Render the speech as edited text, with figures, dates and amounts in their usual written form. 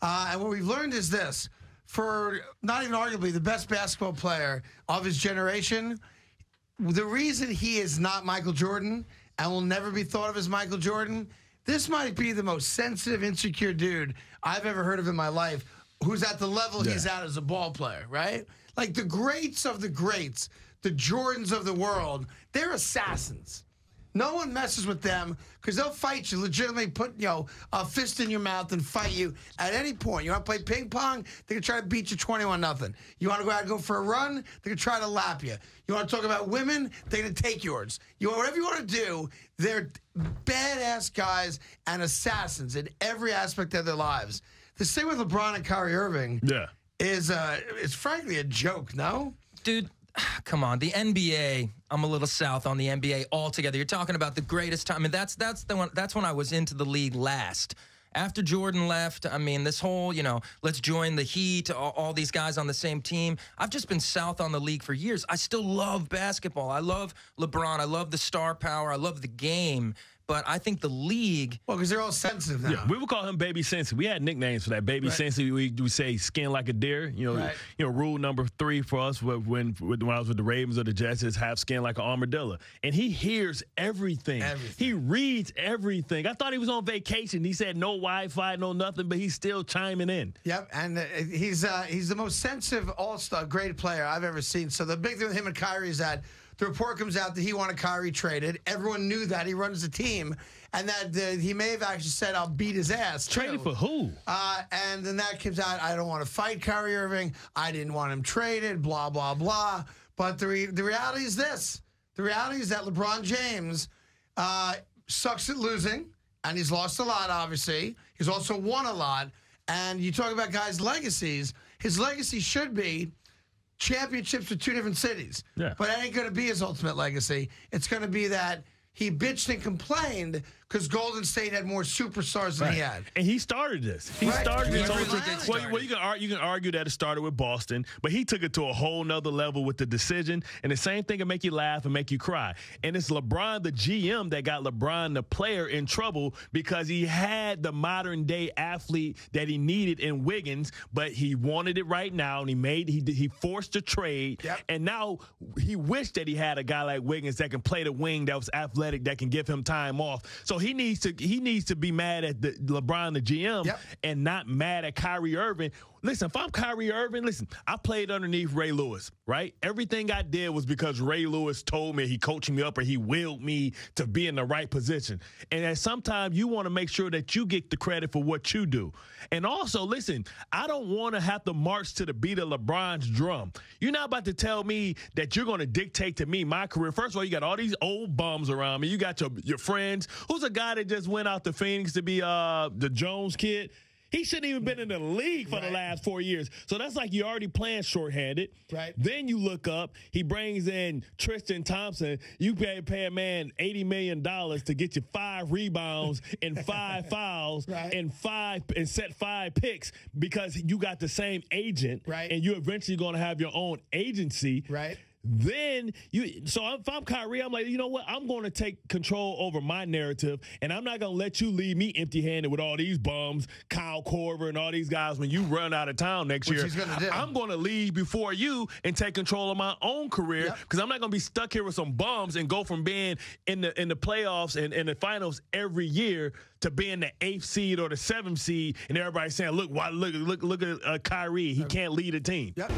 And what we've learned is this. For not even arguably the best basketball player of his generation, the reason he is not Michael Jordan and will never be thought of as Michael Jordan, this might be the most sensitive, insecure dude I've ever heard of in my life who's at the level he's at as a ball player, right? Like the greats of the greats, the Jordans of the world, they're assassins. No one messes with them because they'll fight you, legitimately put, a fist in your mouth and fight you at any point. You want to play ping pong? They can try to beat you 21-0. You want to go out and go for a run? They can try to lap you. You want to talk about women? They're going to take yours. Whatever you want to do, they're badass guys and assassins in every aspect of their lives. The same with LeBron and Kyrie Irving is frankly a joke, no? Dude, come on, the NBA. I'm a little south on the NBA altogether. You're talking about the greatest time, and that's the one. That's when I was into the league last. After Jordan left, I mean, this whole, let's join the Heat, all these guys on the same team. I've just been south on the league for years. I still love basketball. I love LeBron. I love the star power. I love the game. But I think the league... Well, because they're all sensitive now. Yeah, we would call him Baby Sensitive. We had nicknames for that. Baby Sensitive, we say skin like a deer. Rule number 3 for us when I was with the Ravens or the Jets is have skin like an armadillo. And he hears everything. He reads everything. I thought he was on vacation. He said no Wi-Fi, no nothing, but he's still chiming in. Yep, and he's the most sensitive all-star, great player I've ever seen. So the big thing with him and Kyrie is that the report comes out that he wanted Kyrie traded. Everyone knew that. He runs the team. And that he may have actually said, I'll beat his ass, too. Traded for who? And then that comes out, I don't want to fight Kyrie Irving. I didn't want him traded, blah, blah, blah. But the reality is this. The reality is that LeBron James sucks at losing, and he's lost a lot, obviously. He's also won a lot. And you talk about guys' legacies. His legacy should be championships with 2 different cities. Yeah. But that ain't going to be his ultimate legacy. It's going to be that he bitched and complained because Golden State had more superstars than he had. And he started this. He started this whole thing. Well, you can argue that it started with Boston, but he took it to a whole nother level with the decision. And the same thing can make you laugh and make you cry. And it's LeBron, the GM, that got LeBron, the player, in trouble because he had the modern-day athlete that he needed in Wiggins, but he wanted it right now, and he forced a trade. Yep. And now he wished that he had a guy like Wiggins that can play the wing, that was athletic, that can give him time off. So he needs to be mad at LeBron, the GM, and not mad at Kyrie Irving. Listen, if I'm Kyrie Irving, I played underneath Ray Lewis, right? Everything I did was because Ray Lewis told me, he coached me up, or he willed me to be in the right position. And sometimes you want to make sure that you get the credit for what you do. And also, listen, I don't want to have to march to the beat of LeBron's drum. You're not about to tell me that you're going to dictate to me my career. First of all, you got all these old bums around me. You got your friends. Who's a guy that just went out to Phoenix to be the Jones kid? He shouldn't even been in the league for the last 4 years. So that's like you're already playing shorthanded. Right. Then you look up, he brings in Tristan Thompson. You pay a man $80 million to get you 5 rebounds and 5 fouls and set 5 picks because you got the same agent. Right. And you're eventually going to have your own agency. Right. Then if I'm Kyrie, I'm like, you know what? I'm going to take control over my narrative, and I'm not going to let you leave me empty-handed with all these bums, Kyle Korver and all these guys when you run out of town next year. I'm going to leave before you and take control of my own career because I'm not going to be stuck here with some bums and go from being in the playoffs and in the finals every year to being the 8th seed or the 7th seed, and everybody saying, look at Kyrie. He can't lead a team. Yep.